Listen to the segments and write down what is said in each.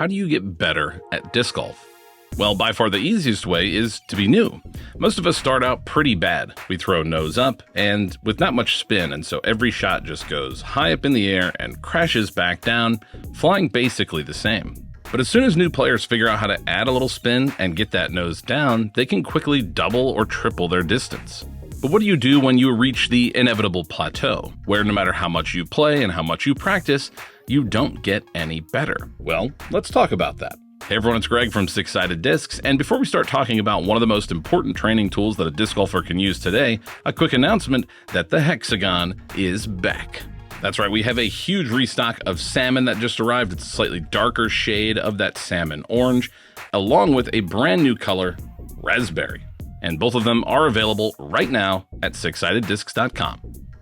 how do you get better at disc golf? Well, by far the easiest way is to be new. Most of us start out pretty bad. We throw nose up and with not much spin, and so every shot just goes high up in the air and crashes back down, flying basically the same. But as soon as new players figure out how to add a little spin and get that nose down, they can quickly double or triple their distance. But what do you do when you reach the inevitable plateau, where no matter how much you play and how much you practice, you don't get any better? Well, let's talk about that. Hey everyone, it's Greg from Six Sided Discs, and before we start talking about one of the most important training tools that a disc golfer can use today, a quick announcement that the Hexagon is back. That's right, we have a huge restock of salmon that just arrived. It's a slightly darker shade of that salmon orange, along with a brand new color, raspberry. And both of them are available right now at sixsideddiscs.com.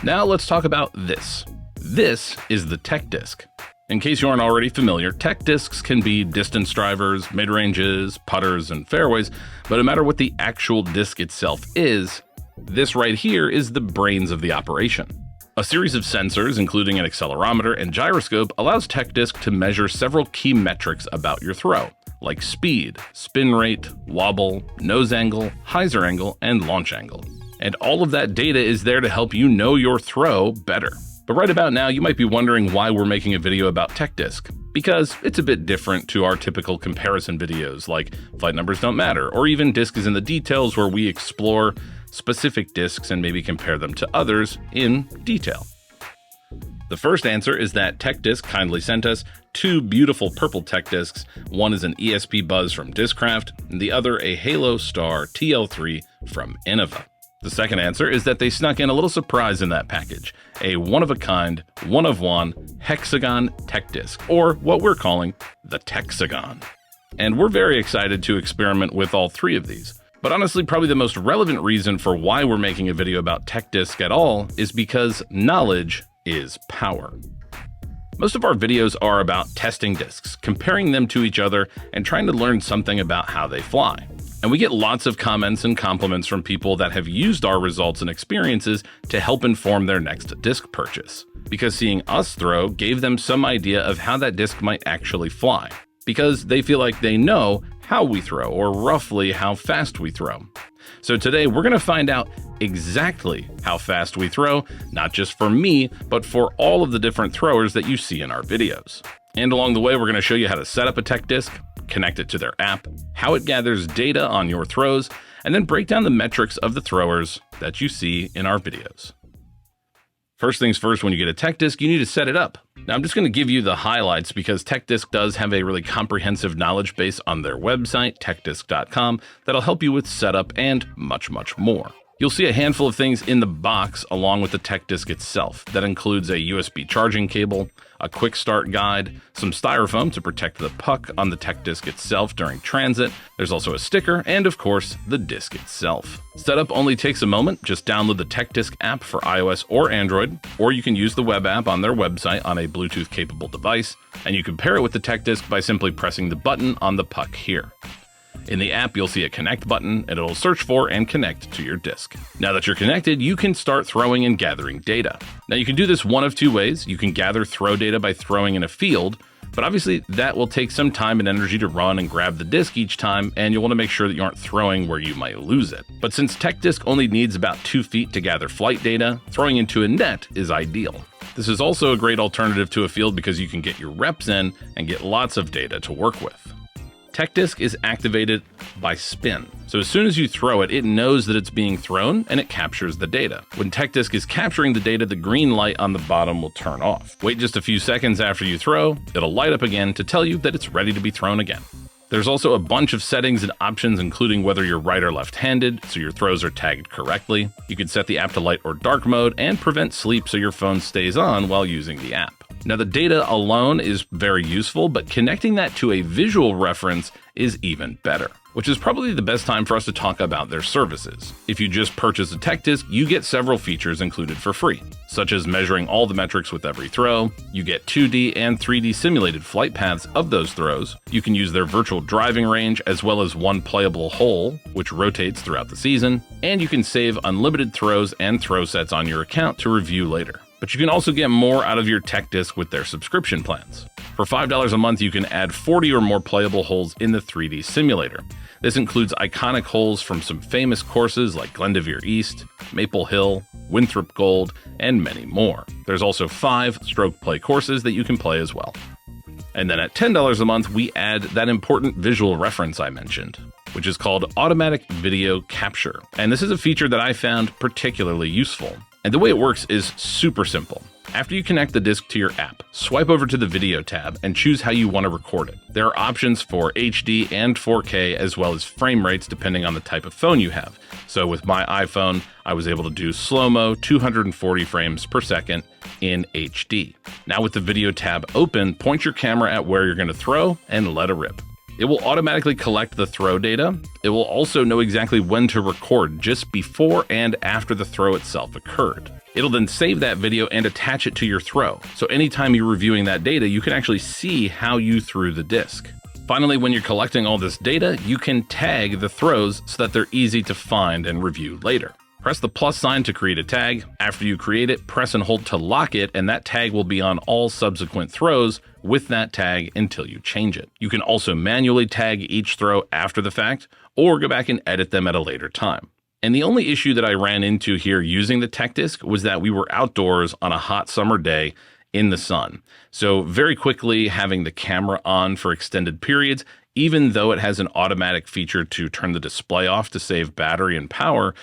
Now let's talk about this. This is the Tech Disc. In case you aren't already familiar, tech discs can be distance drivers, mid-ranges, putters, and fairways, but no matter what the actual disc itself is, this right here is the brains of the operation. A series of sensors, including an accelerometer and gyroscope, allows tech disc to measure several key metrics about your throw, like speed, spin rate, wobble, nose angle, hyzer angle, and launch angle. And all of that data is there to help you know your throw better. But right about now, you might be wondering why we're making a video about Tech Disc. Because it's a bit different to our typical comparison videos like Flight Numbers Don't Matter, or even Disc is in the Details, where we explore specific discs and maybe compare them to others in detail. The first answer is that Tech Disc kindly sent us two beautiful purple Tech Discs. One is an ESP Buzz from Discraft, and the other a Halo Star TL3 from Innova. The second answer is that they snuck in a little surprise in that package, a one-of-a-kind, one-of-one Hexagon Tech Disc, or what we're calling the Texagon. And we're very excited to experiment with all three of these. But honestly, probably the most relevant reason for why we're making a video about Tech Disc at all is because knowledge is power. Most of our videos are about testing discs, comparing them to each other, and trying to learn something about how they fly. And we get lots of comments and compliments from people that have used our results and experiences to help inform their next disc purchase. Because seeing us throw gave them some idea of how that disc might actually fly. Because they feel like they know how we throw, or roughly how fast we throw. So today we're going to find out exactly how fast we throw, not just for me, but for all of the different throwers that you see in our videos. And along the way, we're going to show you how to set up a Tech Disc, connect it to their app, how it gathers data on your throws, and then break down the metrics of the throwers that you see in our videos. First things first, when you get a Tech Disc, you need to set it up. Now, I'm just going to give you the highlights because Tech Disc does have a really comprehensive knowledge base on their website, techdisc.com, that'll help you with setup and much, much more. You'll see a handful of things in the box along with the Tech Disc itself. That includes a USB charging cable, a quick start guide, some styrofoam to protect the puck on the Tech Disc itself during transit. There's also a sticker, and of course, the disc itself. Setup only takes a moment. Just download the Tech Disc app for iOS or Android, or you can use the web app on their website on a Bluetooth-capable device, and you can pair it with the Tech Disc by simply pressing the button on the puck here. In the app, you'll see a connect button, and it'll search for and connect to your disc. Now that you're connected, you can start throwing and gathering data. Now you can do this one of two ways. You can gather throw data by throwing in a field, but obviously that will take some time and energy to run and grab the disc each time, and you'll want to make sure that you aren't throwing where you might lose it. But since Tech Disc only needs about 2 feet to gather flight data, throwing into a net is ideal. This is also a great alternative to a field because you can get your reps in and get lots of data to work with. Tech Disc is activated by spin. So as soon as you throw it, it knows that it's being thrown and it captures the data. When Tech Disc is capturing the data, the green light on the bottom will turn off. Wait just a few seconds after you throw, it'll light up again to tell you that it's ready to be thrown again. There's also a bunch of settings and options, including whether you're right or left-handed, so your throws are tagged correctly. You can set the app to light or dark mode and prevent sleep so your phone stays on while using the app. Now, the data alone is very useful, but connecting that to a visual reference is even better, which is probably the best time for us to talk about their services. If you just purchase a Tech Disc, you get several features included for free, such as measuring all the metrics with every throw. You get 2D and 3D simulated flight paths of those throws. You can use their virtual driving range as well as one playable hole, which rotates throughout the season. And you can save unlimited throws and throw sets on your account to review later. But you can also get more out of your tech disc with their subscription plans. For $5 a month, you can add 40 or more playable holes in the 3D simulator. This includes iconic holes from some famous courses like Glendoveer East, Maple Hill, Winthrop Gold, and many more. There's also 5 stroke play courses that you can play as well. And then at $10 a month, we add that important visual reference I mentioned, which is called Automatic Video Capture. And this is a feature that I found particularly useful. And the way it works is super simple. After you connect the disc to your app, swipe over to the Video tab and choose how you want to record it. There are options for HD and 4K as well as frame rates depending on the type of phone you have. So with my iPhone, I was able to do slow-mo 240 frames per second in HD. Now with the Video tab open, point your camera at where you're going to throw and let it rip. It will automatically collect the throw data. It will also know exactly when to record just before and after the throw itself occurred. It'll then save that video and attach it to your throw. So anytime you're reviewing that data, you can actually see how you threw the disc. Finally, when you're collecting all this data, you can tag the throws so that they're easy to find and review later. Press the plus sign to create a tag. After you create it, press and hold to lock it, and that tag will be on all subsequent throws with that tag until you change it. You can also manually tag each throw after the fact, or go back and edit them at a later time. And the only issue that I ran into here using the tech disc was that we were outdoors on a hot summer day in the sun. So very quickly having the camera on for extended periods, even though it has an automatic feature to turn the display off to save battery and power,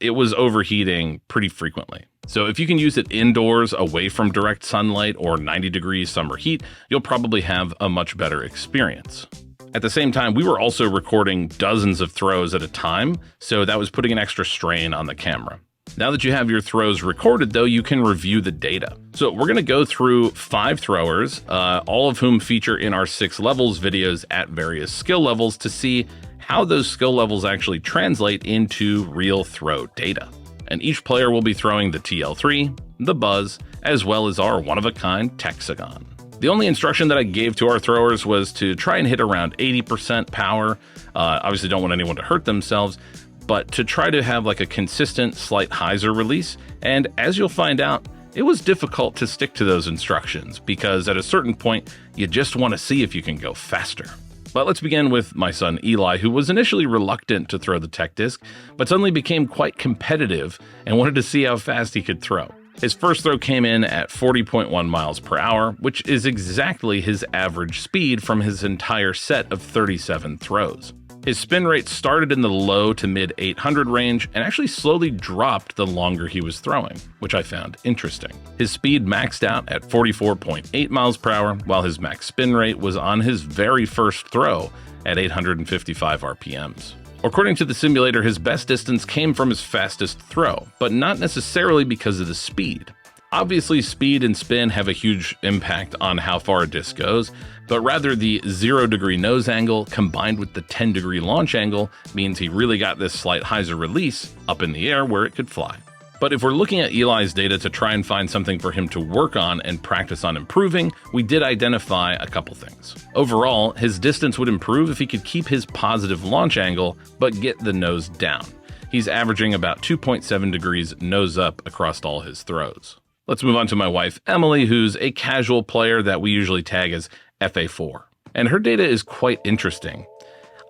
it was overheating pretty frequently. So if you can use it indoors away from direct sunlight or 90 degrees summer heat, you'll probably have a much better experience. At the same time, we were also recording dozens of throws at a time, so that was putting an extra strain on the camera. Now that you have your throws recorded, though, you can review the data. So we're going to go through 5 throwers, all of whom feature in our 6 levels videos at various skill levels to see how those skill levels actually translate into real throw data. And each player will be throwing the TL3, the Buzz, as well as our one-of-a-kind Texagon. The only instruction that I gave to our throwers was to try and hit around 80% power. Obviously don't want anyone to hurt themselves, but to try to have like a consistent slight hyzer release. And as you'll find out, it was difficult to stick to those instructions because at a certain point, you just want to see if you can go faster. But let's begin with my son Eli, who was initially reluctant to throw the tech disc, but suddenly became quite competitive and wanted to see how fast he could throw. His first throw came in at 40.1 miles per hour, which is exactly his average speed from his entire set of 37 throws. His spin rate started in the low to mid 800 range and actually slowly dropped the longer he was throwing, which I found interesting. His speed maxed out at 44.8 miles per hour, while his max spin rate was on his very first throw at 855 RPMs. According to the simulator, his best distance came from his fastest throw, but not necessarily because of the speed. Obviously, speed and spin have a huge impact on how far a disc goes, but rather the 0-degree nose angle combined with the 10-degree launch angle means he really got this slight hyzer release up in the air where it could fly. But if we're looking at Eli's data to try and find something for him to work on and practice on improving, we did identify a couple things. Overall, his distance would improve if he could keep his positive launch angle, but get the nose down. He's averaging about 2.7 degrees nose up across all his throws. Let's move on to my wife, Emily, who's a casual player that we usually tag as FA4. And her data is quite interesting.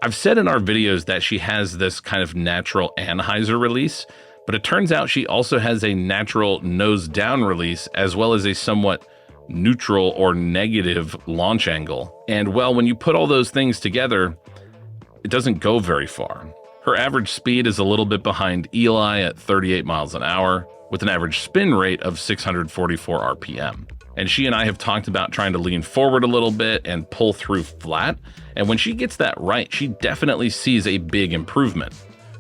I've said in our videos that she has this kind of natural anhyzer release, but it turns out she also has a natural nose down release as well as a somewhat neutral or negative launch angle. And well, when you put all those things together, it doesn't go very far. Her average speed is a little bit behind Eli at 38 miles an hour, with an average spin rate of 644 RPM. And she and I have talked about trying to lean forward a little bit and pull through flat. And when she gets that right, she definitely sees a big improvement.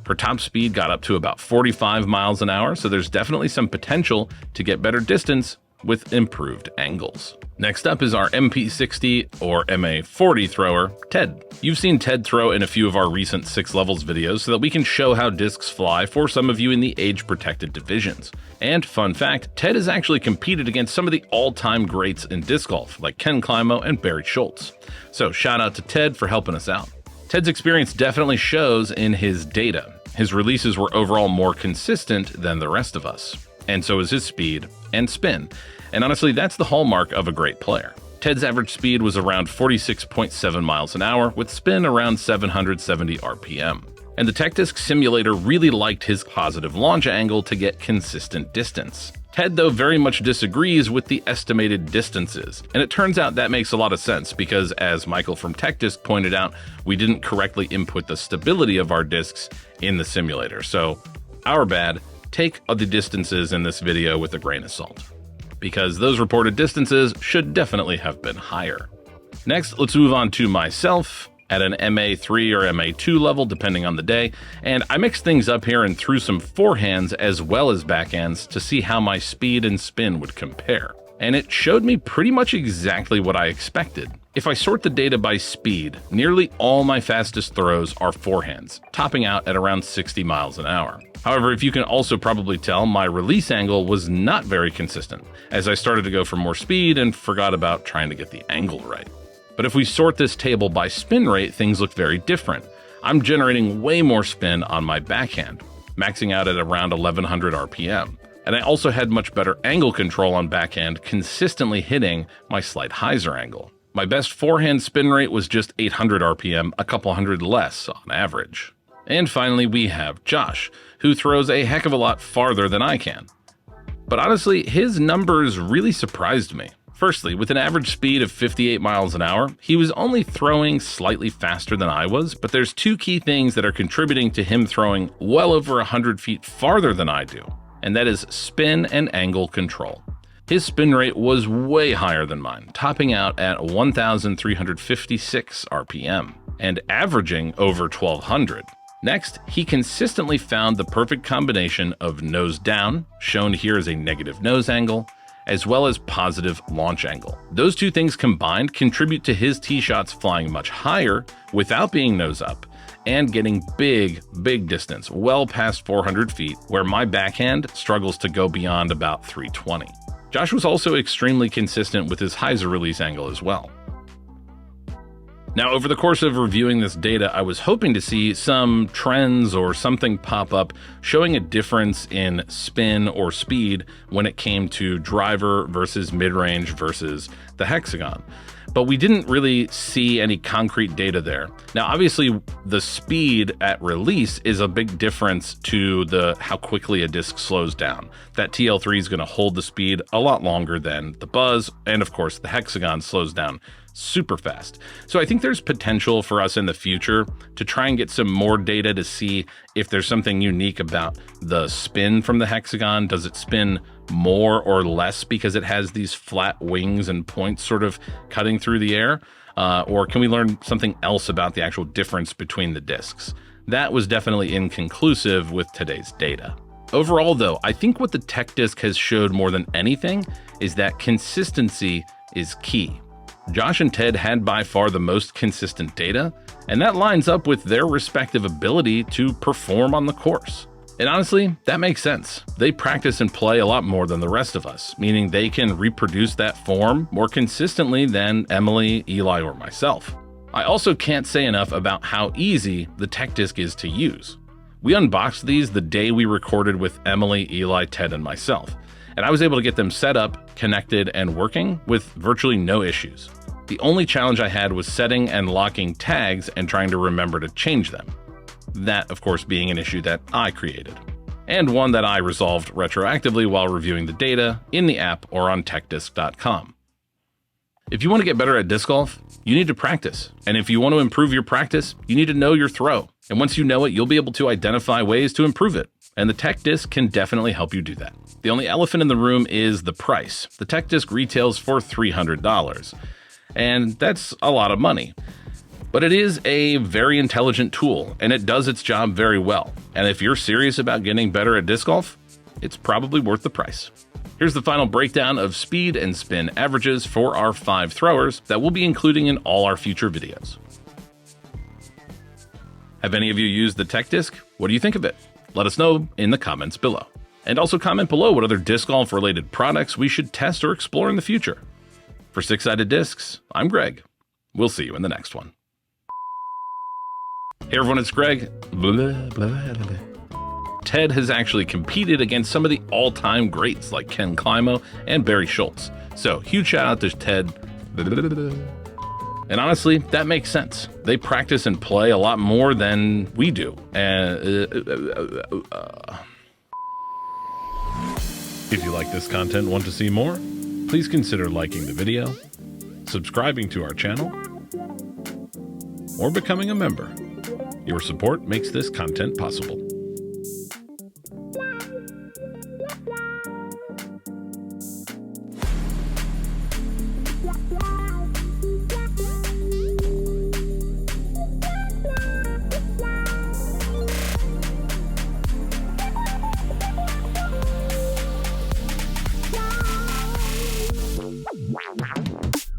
Her top speed got up to about 45 miles an hour, so there's definitely some potential to get better distance with improved angles. Next up is our MP60 or MA40 thrower, Ted. You've seen Ted throw in a few of our recent 6 levels videos so that we can show how discs fly for some of you in the age-protected divisions. And fun fact, Ted has actually competed against some of the all-time greats in disc golf, like Ken Climo and Barry Schultz. So shout out to Ted for helping us out. Ted's experience definitely shows in his data. His releases were overall more consistent than the rest of us, and so is his speed and spin. And honestly, that's the hallmark of a great player. Ted's average speed was around 46.7 miles an hour, with spin around 770 RPM. And the Tech Disc simulator really liked his positive launch angle to get consistent distance. Ted, though, very much disagrees with the estimated distances, and it turns out that makes a lot of sense because, as Michael from Tech Disc pointed out, we didn't correctly input the stability of our discs in the simulator. So, our bad. Take the distances in this video with a grain of salt, because those reported distances should definitely have been higher. Next, let's move on to myself at an MA3 or MA2 level, depending on the day, and I mixed things up here and threw some forehands as well as backhands to see how my speed and spin would compare. And it showed me pretty much exactly what I expected. If I sort the data by speed, nearly all my fastest throws are forehands, topping out at around 60 miles an hour. However, if you can also probably tell, my release angle was not very consistent, as I started to go for more speed and forgot about trying to get the angle right. But if we sort this table by spin rate, things look very different. I'm generating way more spin on my backhand, maxing out at around 1100 RPM. And I also had much better angle control on backhand, consistently hitting my slight hyzer angle. My best forehand spin rate was just 800 RPM, a couple hundred less on average. And finally, we have Josh, who throws a heck of a lot farther than I can. But honestly, his numbers really surprised me. Firstly, with an average speed of 58 miles an hour, he was only throwing slightly faster than I was, but there's two key things that are contributing to him throwing well over 100 feet farther than I do, and that is spin and angle control. His spin rate was way higher than mine, topping out at 1,356 RPM, and averaging over 1,200. Next, he consistently found the perfect combination of nose down, shown here as a negative nose angle, as well as positive launch angle. Those two things combined contribute to his tee shots flying much higher without being nose up and getting big distance, well past 400 feet, where my backhand struggles to go beyond about 320. Josh was also extremely consistent with his hyzer release angle as well. Now, over the course of reviewing this data, I was hoping to see some trends or something pop up showing a difference in spin or speed when it came to driver versus mid-range versus the hexagon. But we didn't really see any concrete data there. Now, obviously, the speed at release is a big difference to how quickly a disc slows down. That TL3 is going to hold the speed a lot longer than the Buzz, and of course, the hexagon slows down super fast. So I think there's potential for us in the future to try and get some more data to see if there's something unique about the spin from the hexagon. Does it spin more or less because it has these flat wings and points sort of cutting through the air? Or can we learn something else about the actual difference between the discs? That was definitely inconclusive with today's data. Overall, though, I think what the Tech Disc has showed more than anything is that consistency is key. Josh and Ted had by far the most consistent data, and that lines up with their respective ability to perform on the course. And honestly, that makes sense. They practice and play a lot more than the rest of us, meaning they can reproduce that form more consistently than Emily, Eli, or myself. I also can't say enough about how easy the Tech Disc is to use. We unboxed these the day we recorded with Emily, Eli, Ted, and myself, and I was able to get them set up, connected, and working with virtually no issues. The only challenge I had was setting and locking tags and trying to remember to change them. That, of course, being an issue that I created, and one that I resolved retroactively while reviewing the data in the app or on techdisc.com. If you want to get better at disc golf, you need to practice. And if you want to improve your practice, you need to know your throw. And once you know it, you'll be able to identify ways to improve it. And the Tech Disc can definitely help you do that. The only elephant in the room is the price. The Tech Disc retails for $300. And that's a lot of money. But it is a very intelligent tool, and it does its job very well. And if you're serious about getting better at disc golf, it's probably worth the price. Here's the final breakdown of speed and spin averages for our 5 throwers that we'll be including in all our future videos. Have any of you used the Tech Disc? What do you think of it? Let us know in the comments below. And also comment below what other disc golf related products we should test or explore in the future. For Six Sided Discs, I'm Greg. We'll see you in the next one. Hey everyone, it's Greg. Blah, blah, blah, blah. Ted has actually competed against some of the all-time greats like Ken Climo and Barry Schultz. So huge shout out to Ted. And honestly, that makes sense. They practice and play a lot more than we do. If you like this content and want to see more, please consider liking the video, subscribing to our channel, or becoming a member. Your support makes this content possible.